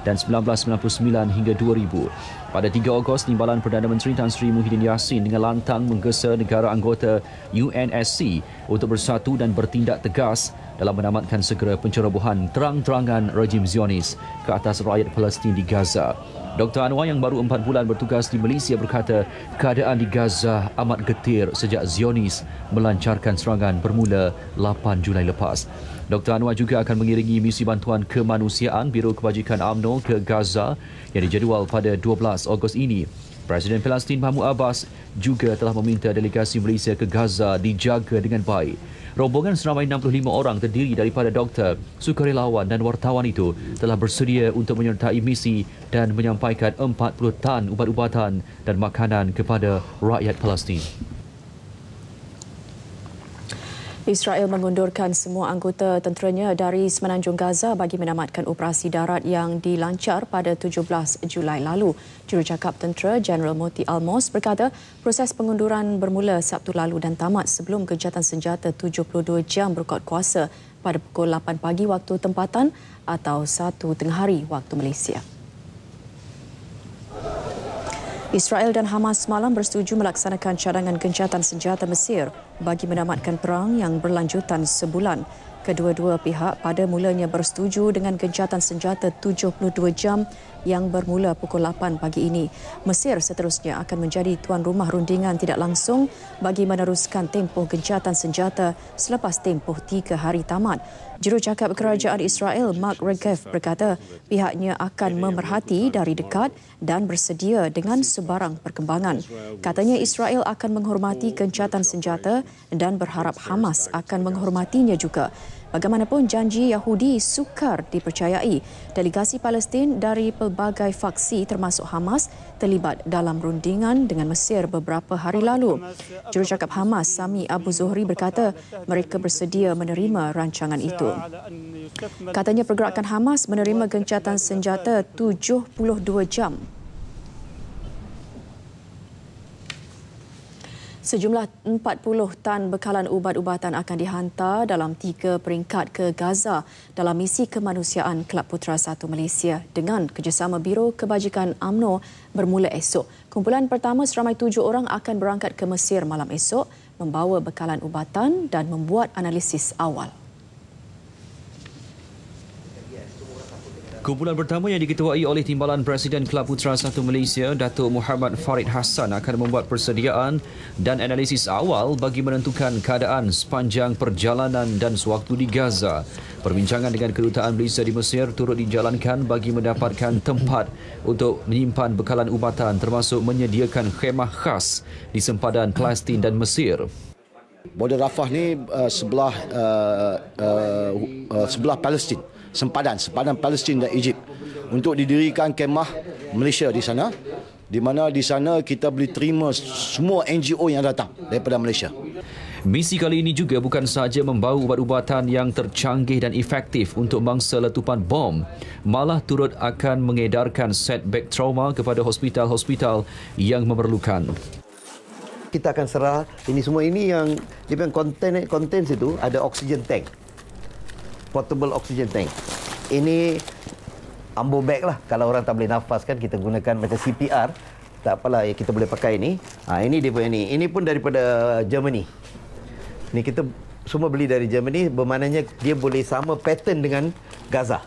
dan 1999 hingga 2000. Pada 3 Ogos, Timbalan Perdana Menteri Tan Sri Muhyiddin Yassin dengan lantang menggesa negara anggota UNSC untuk bersatu dan bertindak tegas dalam menamatkan segera pencerobohan terang-terangan rejim Zionis ke atas rakyat Palestin di Gaza. Dr. Anwar yang baru 4 bulan bertugas di Malaysia berkata keadaan di Gaza amat getir sejak Zionis melancarkan serangan bermula 8 Julai lepas. Dr. Anwar juga akan mengiringi misi bantuan kemanusiaan Biro Kebajikan UMNO ke Gaza yang dijadual pada 12 Ogos ini. Presiden Palestin Mahmud Abbas juga telah meminta delegasi Malaysia ke Gaza dijaga dengan baik. Rombongan seramai 65 orang terdiri daripada doktor, sukarelawan dan wartawan itu telah bersedia untuk menyertai misi dan menyampaikan 40 tan ubat-ubatan dan makanan kepada rakyat Palestin. Israel mengundurkan semua anggota tenteranya dari Semenanjung Gaza bagi menamatkan operasi darat yang dilancar pada 17 Julai lalu. Jurucakap Tentera Jeneral Moti Almos berkata proses pengunduran bermula Sabtu lalu dan tamat sebelum gencatan senjata 72 jam berkuat kuasa pada pukul 8 pagi waktu tempatan atau 1 tengah hari waktu Malaysia. Israel dan Hamas semalam bersetuju melaksanakan cadangan gencatan senjata Mesir bagi menamatkan perang yang berlanjutan sebulan. Kedua-dua pihak pada mulanya bersetuju dengan gencatan senjata 72 jam yang bermula pukul 8 pagi ini. Mesir seterusnya akan menjadi tuan rumah rundingan tidak langsung bagi meneruskan tempoh gencatan senjata selepas tempoh 3 hari tamat. Jurucakap Kerajaan Israel Mark Regev berkata pihaknya akan memerhati dari dekat dan bersedia dengan sebarang perkembangan. Katanya Israel akan menghormati gencatan senjata dan berharap Hamas akan menghormatinya juga. Bagaimanapun janji Yahudi sukar dipercayai. Delegasi Palestin dari pelbagai faksi termasuk Hamas terlibat dalam rundingan dengan Mesir beberapa hari lalu. Jurucakap Hamas Sami Abu Zuhri berkata mereka bersedia menerima rancangan itu. Katanya pergerakan Hamas menerima gencatan senjata 72 jam. Sejumlah 40 tan bekalan ubat-ubatan akan dihantar dalam 3 peringkat ke Gaza dalam misi kemanusiaan Kelab Putera 1 Malaysia dengan kerjasama Biro Kebajikan UMNO bermula esok. Kumpulan pertama seramai 7 orang akan berangkat ke Mesir malam esok membawa bekalan ubatan dan membuat analisis awal. Kumpulan pertama yang diketuai oleh Timbalan Presiden Kelab Putera 1 Malaysia, Datuk Muhammad Farid Hassan akan membuat persediaan dan analisis awal bagi menentukan keadaan sepanjang perjalanan dan sewaktu di Gaza. Perbincangan dengan Kedutaan Malaysia di Mesir turut dijalankan bagi mendapatkan tempat untuk menyimpan bekalan ubatan termasuk menyediakan khemah khas di sempadan Palestin dan Mesir. Border Rafah ni sebelah Palestin. Sempadan Palestin dan Egypt untuk didirikan kemah Malaysia di sana, di mana di sana kita boleh terima semua NGO yang datang daripada Malaysia. Misi kali ini juga bukan sahaja membawa ubat-ubatan yang tercanggih dan efektif untuk mangsa letupan bom, malah turut akan mengedarkan setback trauma kepada hospital-hospital yang memerlukan. Kita akan serah ini semua ini yang dia punya konten situ ada oxygen tank. Portable oxygen tank. Ini ambo bag lah. Kalau orang tak boleh nafas kan kita gunakan macam CPR. Tak apalah kita boleh pakai ini. Ini dia punya ni. Ini pun daripada Germany. Ni kita semua beli dari Germany. Bermaknanya dia boleh sama pattern dengan Gaza.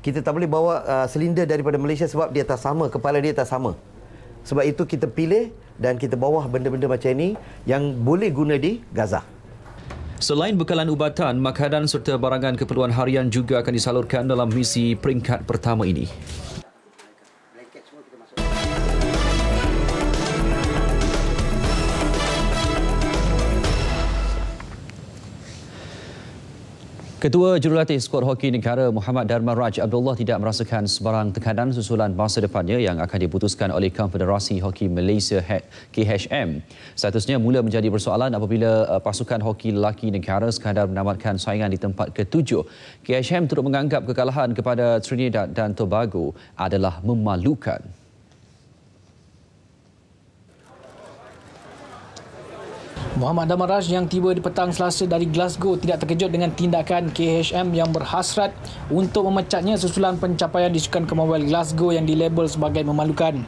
Kita tak boleh bawa silinder daripada Malaysia sebab dia tak sama. Kepala dia tak sama. Sebab itu kita pilih dan kita bawa benda-benda macam ini yang boleh guna di Gaza. Selain bekalan ubatan, makanan serta barangan keperluan harian juga akan disalurkan dalam misi peringkat pertama ini. Ketua Jurulatih Skuad Hoki Negara Muhammad Dharma Raj Abdullah tidak merasakan sebarang tekanan susulan masa depannya yang akan diputuskan oleh Konfederasi Hoki Malaysia KHM. Statusnya mula menjadi persoalan apabila pasukan hoki lelaki negara sekadar menamatkan saingan di tempat ke-7. KHM turut menganggap kekalahan kepada Trinidad dan Tobago adalah memalukan. Muhammad Damaraj yang tiba di petang Selasa dari Glasgow tidak terkejut dengan tindakan KHM yang berhasrat untuk memecatnya susulan pencapaian di Sukan Commonwealth Glasgow yang dilabel sebagai memalukan.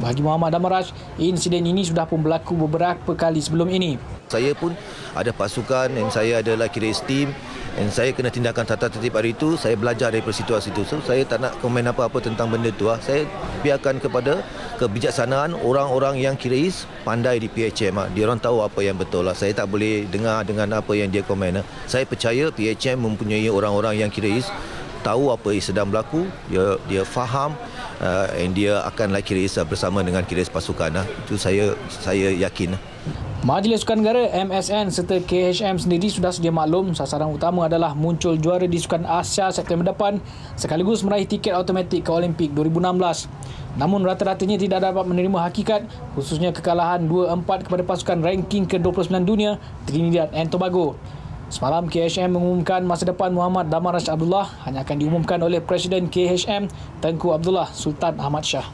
Bagi Muhammad Damaraj, insiden ini sudah pun berlaku beberapa kali sebelum ini. Saya pun ada pasukan dan saya adalah kira team dan saya kena tindakan tata tertib hari itu. Saya belajar daripada situasi itu. So, saya tak nak komen apa-apa tentang benda itu. Saya biarkan kepada kebijaksanaan orang-orang yang kirais pandai di PHM. Dia orang tahu apa yang betul. Saya tak boleh dengar dengan apa yang dia komen. Saya percaya PHM mempunyai orang-orang yang kirais tahu apa yang sedang berlaku. Dia faham dan dia akan kirais bersama dengan kirais pasukan. Itu saya yakin. Majlis Sukan Negara MSN serta KHM sendiri sudah sedia maklum sasaran utama adalah muncul juara di Sukan Asia September depan sekaligus meraih tiket automatik ke Olimpik 2016. Namun rata-ratanya tidak dapat menerima hakikat khususnya kekalahan 2-4 kepada pasukan ranking ke-29 dunia Trinidad and Tobago. Semalam KHM mengumumkan masa depan Muhammad Damaraj Abdullah hanya akan diumumkan oleh Presiden KHM Tengku Abdullah Sultan Ahmad Shah.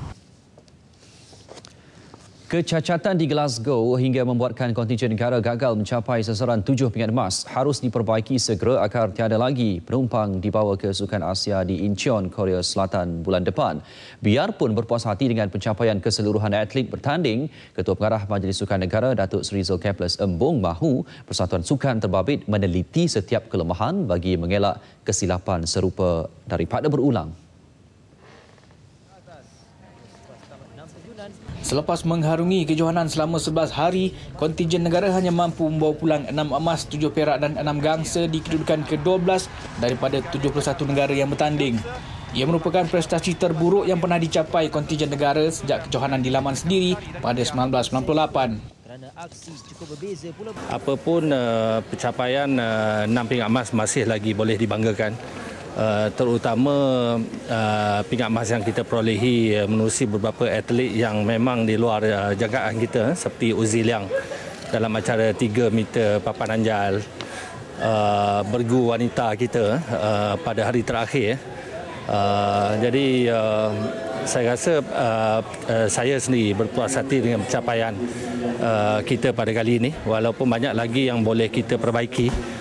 Kecacatan di Glasgow hingga membuatkan kontingen negara gagal mencapai sasaran 7 pingat emas harus diperbaiki segera agar tiada lagi penumpang dibawa ke Sukan Asia di Incheon, Korea Selatan bulan depan. Biarpun berpuas hati dengan pencapaian keseluruhan atlet bertanding, Ketua Pengarah Majlis Sukan Negara Datuk Seri Zulkifli Embong mahu Persatuan Sukan terbabit meneliti setiap kelemahan bagi mengelak kesilapan serupa daripada berulang. Selepas mengharungi kejohanan selama 11 hari, kontingen negara hanya mampu membawa pulang 6 emas, 7 perak dan 6 gangsa di kedudukan ke-12 daripada 71 negara yang bertanding. Ia merupakan prestasi terburuk yang pernah dicapai kontingen negara sejak kejohanan di laman sendiri pada 1998. Apapun pencapaian 6 pingat emas masih lagi boleh dibanggakan. Terutama pingat emas yang kita perolehi menerusi beberapa atlet yang memang di luar jangkaan kita, seperti Uzi Liang dalam acara 3 meter papan anjal, bergu wanita kita pada hari terakhir. Jadi saya rasa saya sendiri berpuas hati dengan pencapaian kita pada kali ini, walaupun banyak lagi yang boleh kita perbaiki.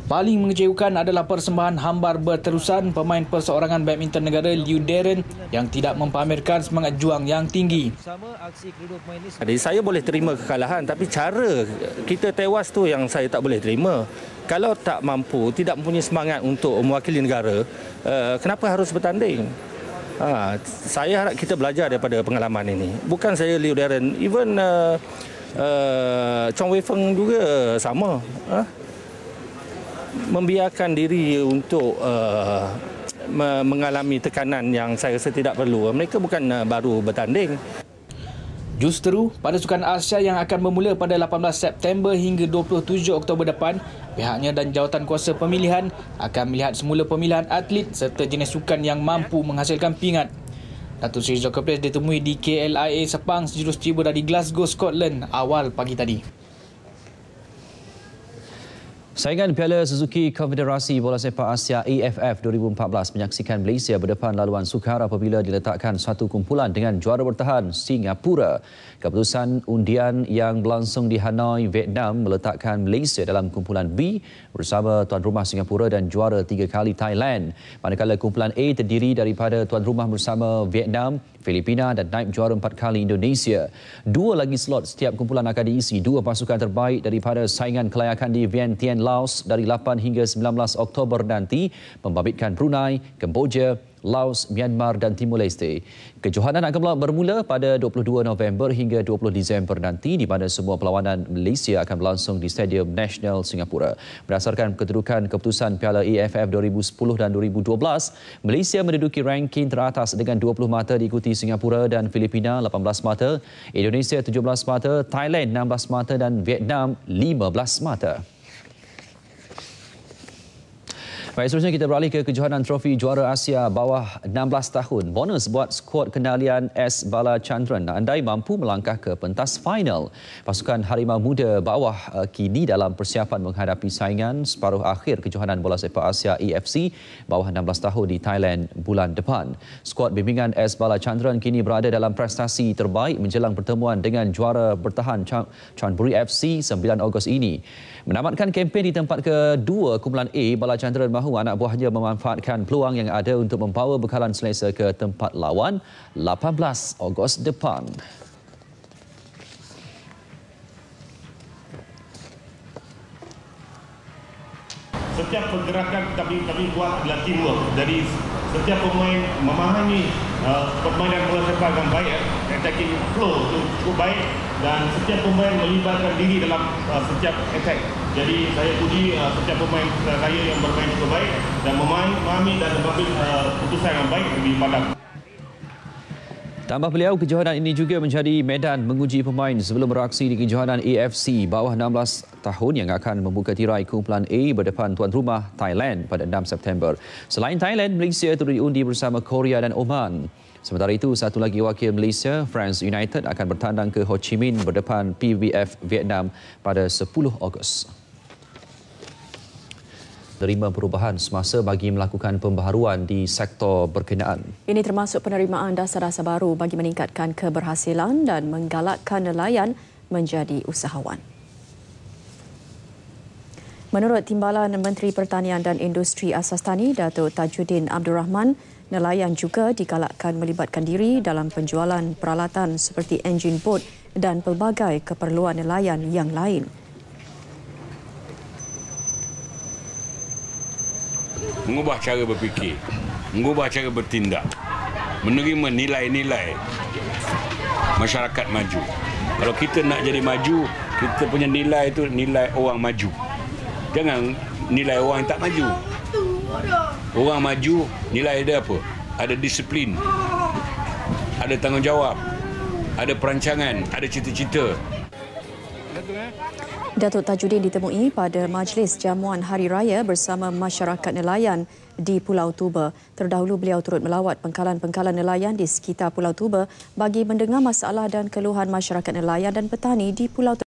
Paling mengecewakan adalah persembahan hambar berterusan pemain perseorangan badminton negara Liu Darren yang tidak mempamerkan semangat juang yang tinggi. Jadi saya boleh terima kekalahan, tapi cara kita tewas tu yang saya tak boleh terima. Kalau tak mampu, tidak mempunyai semangat untuk mewakili negara, kenapa harus bertanding? Saya harap kita belajar daripada pengalaman ini. Bukan saya Liu Darren, even Chong Wei Feng juga sama. Membiarkan diri untuk mengalami tekanan yang saya rasa tidak perlu. Mereka bukan baru bertanding. Justeru, pada Sukan Asia yang akan bermula pada 18 September hingga 27 Oktober depan, pihaknya dan jawatan kuasa pemilihan akan melihat semula pemilihan atlet serta jenis sukan yang mampu menghasilkan pingat. Datuk Seri Zulkifli ditemui di KLIA Sepang sejurus tiba dari Glasgow, Scotland awal pagi tadi. Saingan Piala Suzuki Konfederasi Bola Sepak Asia AFF 2014 menyaksikan Malaysia berdepan laluan sukar apabila diletakkan satu kumpulan dengan juara bertahan Singapura. Keputusan undian yang berlangsung di Hanoi, Vietnam meletakkan Malaysia dalam kumpulan B bersama tuan rumah Singapura dan juara 3 kali Thailand. Manakala kumpulan A terdiri daripada tuan rumah bersama Vietnam, Filipina dan naib juara 4 kali Indonesia. 2 lagi slot setiap kumpulan akan diisi 2 pasukan terbaik daripada saingan kelayakan di Vientiane, Laos dari 8 hingga 19 Oktober nanti membabitkan Brunei, Kemboja, Laos, Myanmar dan Timor Leste. Kejohanan akan bermula pada 22 November hingga 20 Disember nanti di mana semua perlawanan Malaysia akan berlangsung di Stadium Nasional Singapura. Berdasarkan kedudukan keputusan Piala AFF 2010 dan 2012, Malaysia menduduki ranking teratas dengan 20 mata diikuti Singapura dan Filipina 18 mata, Indonesia 17 mata, Thailand 16 mata dan Vietnam 15 mata. Baik, seterusnya kita beralih ke kejohanan trofi juara Asia bawah 16 tahun. Bonus buat skuad kendalian S. Balachandran andai mampu melangkah ke pentas final. Pasukan Harimau Muda bawah kini dalam persiapan menghadapi saingan separuh akhir kejohanan bola sepak Asia AFC bawah 16 tahun di Thailand bulan depan. Skuad bimbingan S. Balachandran kini berada dalam prestasi terbaik menjelang pertemuan dengan juara bertahan Chonburi FC 9 Ogos ini. Menamatkan kempen di tempat kedua kumpulan A, Balachandran mahu anak buahnya memanfaatkan peluang yang ada untuk membawa bekalan selesa ke tempat lawan 18 Ogos depan. Setiap pergerakan kami buat adalah teamwork. Jadi setiap pemain memahami permainan bola sepak dengan baik, attacking flow itu cukup baik dan setiap pemain melibatkan diri dalam setiap attack. Jadi saya puji setiap pemain saya yang bermain cukup baik dan memahami dan mengambil keputusan yang baik di padang. Tambah beliau, kejohanan ini juga menjadi medan menguji pemain sebelum beraksi di kejohanan AFC bawah 16 tahun yang akan membuka tirai kumpulan A berdepan tuan rumah Thailand pada 6 September. Selain Thailand, Malaysia turut diundi bersama Korea dan Oman. Sementara itu, satu lagi wakil Malaysia, France United akan bertandang ke Ho Chi Minh berdepan PVF Vietnam pada 10 Ogos. Menerima perubahan semasa bagi melakukan pembaharuan di sektor berkenaan. Ini termasuk penerimaan dasar-dasar baru bagi meningkatkan keberhasilan dan menggalakkan nelayan menjadi usahawan. Menurut Timbalan Menteri Pertanian dan Industri Asas Tani, Datuk Tajuddin Abdul Rahman, nelayan juga digalakkan melibatkan diri dalam penjualan peralatan seperti enjin bot dan pelbagai keperluan nelayan yang lain. Mengubah cara berfikir, mengubah cara bertindak, menerima nilai-nilai masyarakat maju. Kalau kita nak jadi maju, kita punya nilai itu nilai orang maju. Jangan nilai orang yang tak maju. Orang maju, nilai dia apa? Ada disiplin, ada tanggungjawab, ada perancangan, ada cita-cita. Datuk Tajuddin ditemui pada majlis jamuan Hari Raya bersama masyarakat nelayan di Pulau Tuba. Terdahulu beliau turut melawat pangkalan-pangkalan nelayan di sekitar Pulau Tuba bagi mendengar masalah dan keluhan masyarakat nelayan dan petani di Pulau Tuba.